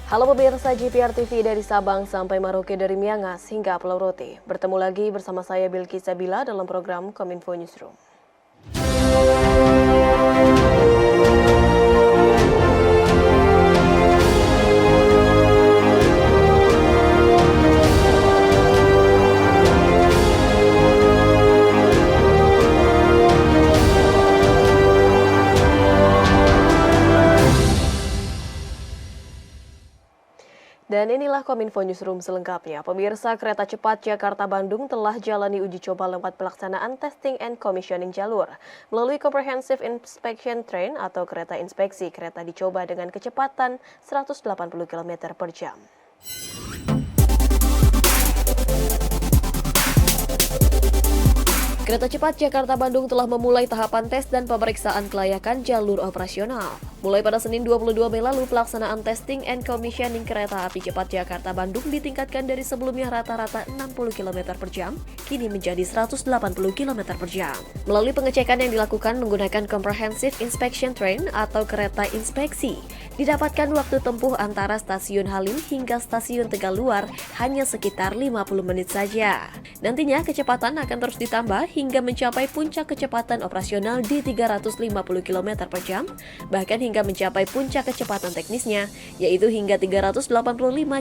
Halo pemirsa GPR TV dari Sabang sampai Merauke dari Miangas hingga Pulau Rote. Bertemu lagi bersama saya Bilki Sabila dalam program Kominfo Newsroom. Dan inilah Kominfo Newsroom selengkapnya. Pemirsa, kereta cepat Jakarta-Bandung telah jalani uji coba lewat pelaksanaan testing and commissioning jalur. Melalui Comprehensive Inspection Train atau kereta inspeksi, kereta dicoba dengan kecepatan 180 km per jam. Kereta cepat Jakarta-Bandung telah memulai tahapan tes dan pemeriksaan kelayakan jalur operasional. Mulai pada Senin 22 Mei lalu, pelaksanaan testing and commissioning kereta api cepat Jakarta-Bandung ditingkatkan dari sebelumnya rata-rata 60 km per jam, kini menjadi 180 km per jam. Melalui pengecekan yang dilakukan menggunakan Comprehensive Inspection Train atau kereta inspeksi, didapatkan waktu tempuh antara stasiun Halim hingga stasiun Tegaluar hanya sekitar 50 menit saja. Nantinya kecepatan akan terus ditambah hingga mencapai puncak kecepatan operasional di 350 km per jam, bahkan hingga mencapai puncak kecepatan teknisnya, yaitu hingga 385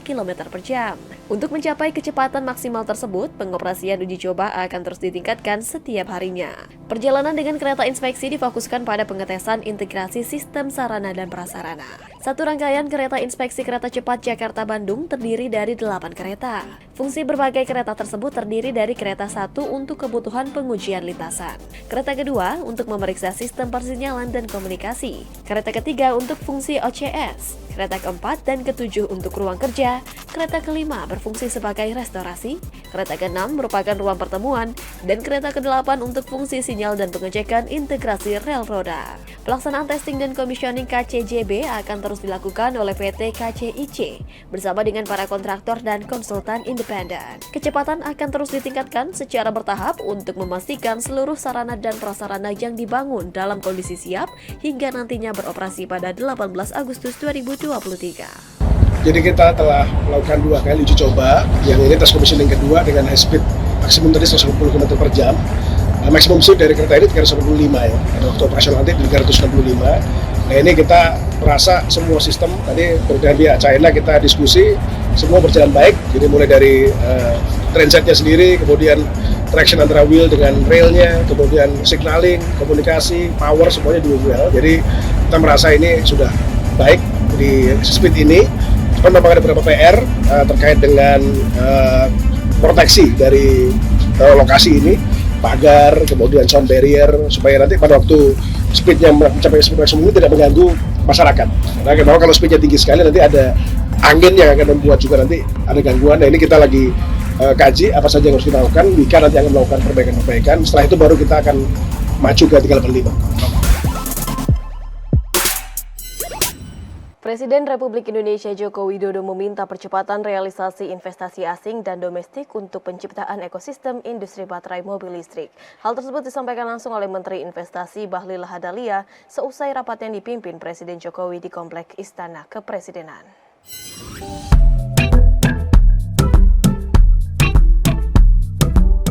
km per jam. Untuk mencapai kecepatan maksimal tersebut, pengoperasian uji coba akan terus ditingkatkan setiap harinya. Perjalanan dengan kereta inspeksi difokuskan pada pengetesan integrasi sistem sarana dan prasarana. Satu rangkaian kereta inspeksi kereta cepat Jakarta-Bandung terdiri dari 8 kereta. Fungsi berbagai kereta tersebut terdiri dari kereta satu untuk kebutuhan pengujian lintasan, kereta kedua untuk memeriksa sistem persinyalan dan komunikasi, kereta ketiga untuk fungsi OCS, kereta keempat dan ketujuh untuk ruang kerja, kereta kelima berfungsi sebagai restorasi, kereta keenam merupakan ruang pertemuan, dan kereta kedelapan untuk fungsi sinyal dan pengecekan integrasi rel roda. Pelaksanaan testing dan commissioning KCJB akan terus dilakukan oleh PT KCIC bersama dengan para kontraktor dan konsultan independen. Kecepatan akan terus ditingkatkan secara bertahap untuk memastikan seluruh sarana dan prasarana yang dibangun dalam kondisi siap hingga nantinya beroperasi pada 18 Agustus 2023. Jadi kita telah melakukan 2 kali uji coba, yang ini tes commissioning kedua dengan high speed maksimum tadi 180 km per jam. Maksimum speed dari kereta ini 385 ya, ada waktu operasional nanti 365. Nah ini kita merasa semua sistem, tadi dengan pihak China kita diskusi, semua berjalan baik. Jadi mulai dari trainsetnya sendiri, kemudian traction antara wheel dengan railnya, kemudian signaling, komunikasi, power semuanya well. Jadi kita merasa ini sudah baik di speed ini. Cuma memang ada beberapa PR terkait dengan proteksi dari lokasi ini, pagar, kemudian sound barrier, supaya nanti pada waktu speednya mencapai speed maksimum ini tidak mengganggu masyarakat. Karena memang kalau speednya tinggi sekali nanti ada angin yang akan membuat juga nanti ada gangguan. Nah ini kita lagi kaji apa saja yang harus kita lakukan. Wika nanti akan melakukan perbaikan-perbaikan. Setelah itu baru kita akan maju ke 385. Presiden Republik Indonesia Joko Widodo meminta percepatan realisasi investasi asing dan domestik untuk penciptaan ekosistem industri baterai mobil listrik. Hal tersebut disampaikan langsung oleh Menteri Investasi Bahlil Lahadalia seusai rapat yang dipimpin Presiden Jokowi di Komplek Istana Kepresidenan.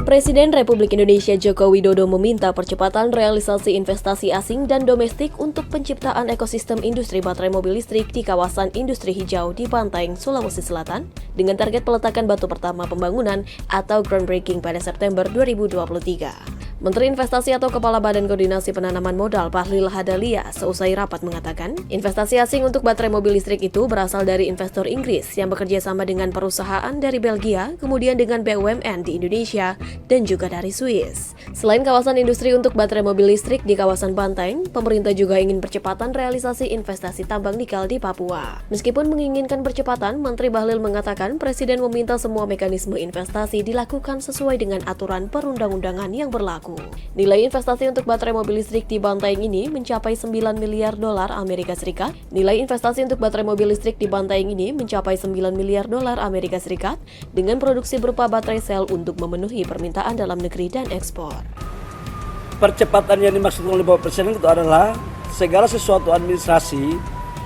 Presiden Republik Indonesia Joko Widodo meminta percepatan realisasi investasi asing dan domestik untuk penciptaan ekosistem industri baterai mobil listrik di kawasan industri hijau di Bantaeng, Sulawesi Selatan dengan target peletakan batu pertama pembangunan atau groundbreaking pada September 2023. Menteri Investasi atau Kepala Badan Koordinasi Penanaman Modal Bahlil Lahadalia seusai rapat mengatakan, investasi asing untuk baterai mobil listrik itu berasal dari investor Inggris yang bekerja sama dengan perusahaan dari Belgia, kemudian dengan BUMN di Indonesia, dan juga dari Swiss. Selain kawasan industri untuk baterai mobil listrik di kawasan Bantaeng, pemerintah juga ingin percepatan realisasi investasi tambang nikel di Papua. Meskipun menginginkan percepatan, Menteri Bahlil mengatakan Presiden meminta semua mekanisme investasi dilakukan sesuai dengan aturan perundang-undangan yang berlaku. Nilai investasi untuk baterai mobil listrik di Bantaeng ini mencapai 9 miliar dolar Amerika Serikat. Nilai investasi untuk baterai mobil listrik di Bantaeng ini mencapai 9 miliar dolar Amerika Serikat dengan produksi berupa baterai sel untuk memenuhi permintaan dalam negeri dan ekspor. Percepatan yang dimaksud oleh Bapak Presiden itu adalah segala sesuatu administrasi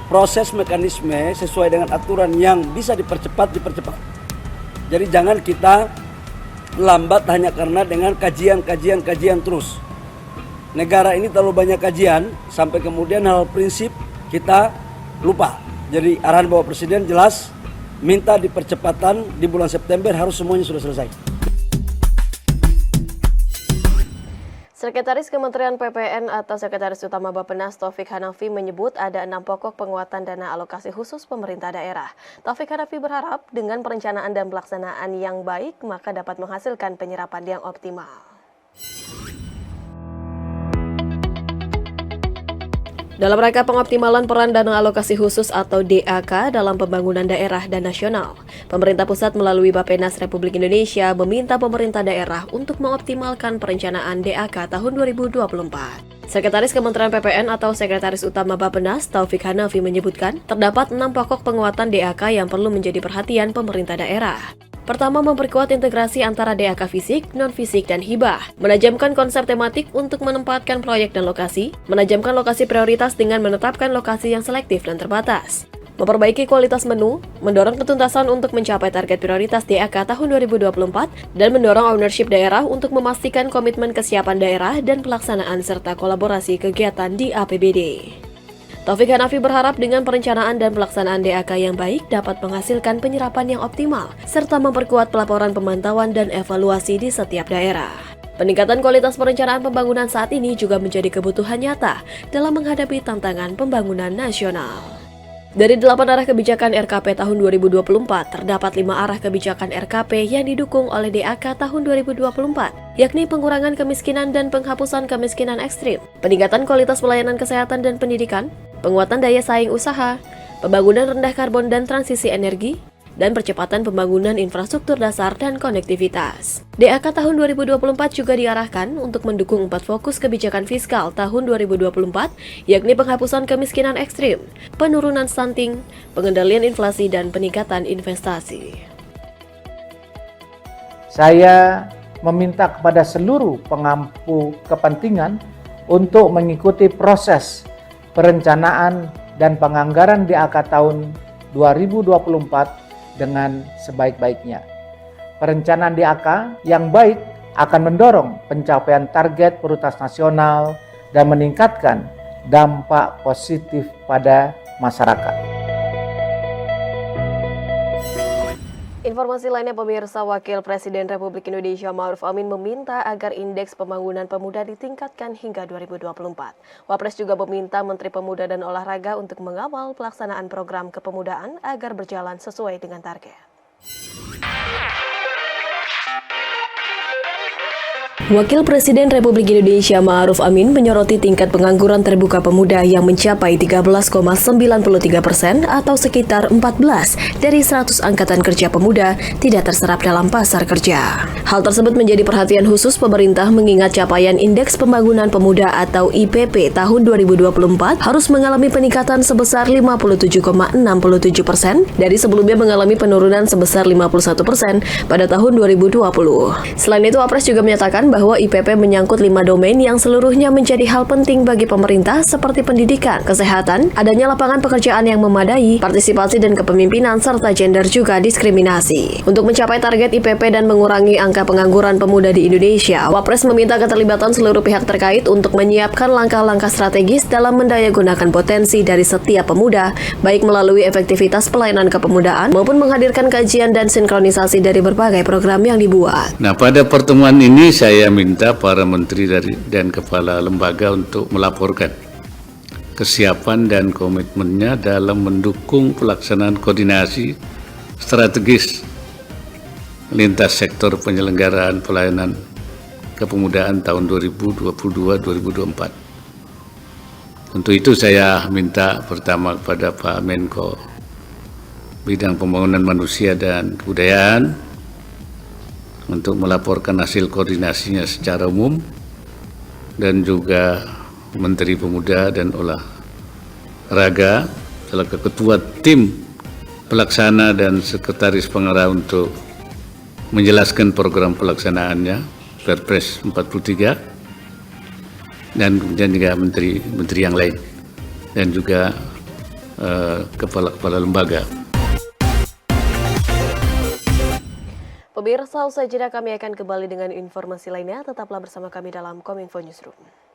proses mekanisme sesuai dengan aturan yang bisa dipercepat. Jadi jangan kita lambat hanya karena dengan kajian terus. Negara ini terlalu banyak kajian sampai kemudian hal prinsip kita lupa. Jadi arahan Bapak Presiden jelas minta dipercepatan di bulan September harus semuanya sudah selesai. Sekretaris Kementerian PPN atau Sekretaris Utama Bappenas Taufik Hanafi menyebut ada 6 pokok penguatan dana alokasi khusus pemerintah daerah. Taufik Hanafi berharap dengan perencanaan dan pelaksanaan yang baik maka dapat menghasilkan penyerapan yang optimal. Dalam rangka pengoptimalan peran dana alokasi khusus atau DAK dalam pembangunan daerah dan nasional, pemerintah pusat melalui Bappenas Republik Indonesia meminta pemerintah daerah untuk mengoptimalkan perencanaan DAK tahun 2024. Sekretaris Kementerian PPN atau Sekretaris Utama Bappenas Taufik Hanafi menyebutkan terdapat 6 pokok penguatan DAK yang perlu menjadi perhatian pemerintah daerah. Pertama, memperkuat integrasi antara DAK fisik, non-fisik, dan hibah. Menajamkan konsep tematik untuk menempatkan proyek dan lokasi. Menajamkan lokasi prioritas dengan menetapkan lokasi yang selektif dan terbatas. Memperbaiki kualitas menu. Mendorong ketuntasan untuk mencapai target prioritas DAK tahun 2024. Dan mendorong ownership daerah untuk memastikan komitmen kesiapan daerah dan pelaksanaan serta kolaborasi kegiatan di APBD. Taufik Hanafi berharap dengan perencanaan dan pelaksanaan DAK yang baik dapat menghasilkan penyerapan yang optimal, serta memperkuat pelaporan pemantauan dan evaluasi di setiap daerah. Peningkatan kualitas perencanaan pembangunan saat ini juga menjadi kebutuhan nyata dalam menghadapi tantangan pembangunan nasional. Dari 8 arah kebijakan RKP tahun 2024, terdapat 5 arah kebijakan RKP yang didukung oleh DAK tahun 2024, yakni pengurangan kemiskinan dan penghapusan kemiskinan ekstrim, peningkatan kualitas pelayanan kesehatan dan pendidikan, penguatan daya saing usaha, pembangunan rendah karbon dan transisi energi, dan percepatan pembangunan infrastruktur dasar dan konektivitas. DAK tahun 2024 juga diarahkan untuk mendukung 4 fokus kebijakan fiskal tahun 2024, yakni penghapusan kemiskinan ekstrim, penurunan stunting, pengendalian inflasi, dan peningkatan investasi. Saya meminta kepada seluruh pengampu kepentingan untuk mengikuti proses perencanaan dan penganggaran DAK tahun 2024 dengan sebaik-baiknya. Perencanaan DAK yang baik akan mendorong pencapaian target prioritas nasional dan meningkatkan dampak positif pada masyarakat. Informasi lainnya, pemirsa, Wakil Presiden Republik Indonesia Ma'ruf Amin meminta agar indeks pembangunan pemuda ditingkatkan hingga 2024. Wapres juga meminta Menteri Pemuda dan Olahraga untuk mengawal pelaksanaan program kepemudaan agar berjalan sesuai dengan target. Wakil Presiden Republik Indonesia Ma'ruf Amin menyoroti tingkat pengangguran terbuka pemuda yang mencapai 13,93% atau sekitar 14 dari 100 angkatan kerja pemuda tidak terserap dalam pasar kerja. Hal tersebut menjadi perhatian khusus pemerintah mengingat capaian Indeks Pembangunan Pemuda atau IPP tahun 2024 harus mengalami peningkatan sebesar 57,67% dari sebelumnya mengalami penurunan sebesar 51% pada tahun 2020. Selain itu, Wapres juga menyatakan bahwa IPP menyangkut 5 domain yang seluruhnya menjadi hal penting bagi pemerintah seperti pendidikan, kesehatan, adanya lapangan pekerjaan yang memadai, partisipasi dan kepemimpinan, serta gender juga diskriminasi. Untuk mencapai target IPP dan mengurangi angka pengangguran pemuda di Indonesia, Wapres meminta keterlibatan seluruh pihak terkait untuk menyiapkan langkah-langkah strategis dalam mendayagunakan potensi dari setiap pemuda, baik melalui efektivitas pelayanan kepemudaan maupun menghadirkan kajian dan sinkronisasi dari berbagai program yang dibuat. Nah, pada pertemuan ini saya minta para menteri dan kepala lembaga untuk melaporkan kesiapan dan komitmennya dalam mendukung pelaksanaan koordinasi strategis lintas sektor penyelenggaraan pelayanan kepemudaan tahun 2022-2024. Untuk itu saya minta pertama kepada Pak Menko Bidang Pembangunan Manusia dan Kebudayaan untuk melaporkan hasil koordinasinya secara umum, dan juga Menteri Pemuda dan Olahraga selaku Ketua Tim Pelaksana dan Sekretaris Pengarah untuk menjelaskan program pelaksanaannya, Perpres 43, dan kemudian juga menteri yang lain, dan juga kepala-kepala lembaga. Pemirsa, usai jeda kami akan kembali dengan informasi lainnya. Tetaplah bersama kami dalam Kominfo Newsroom.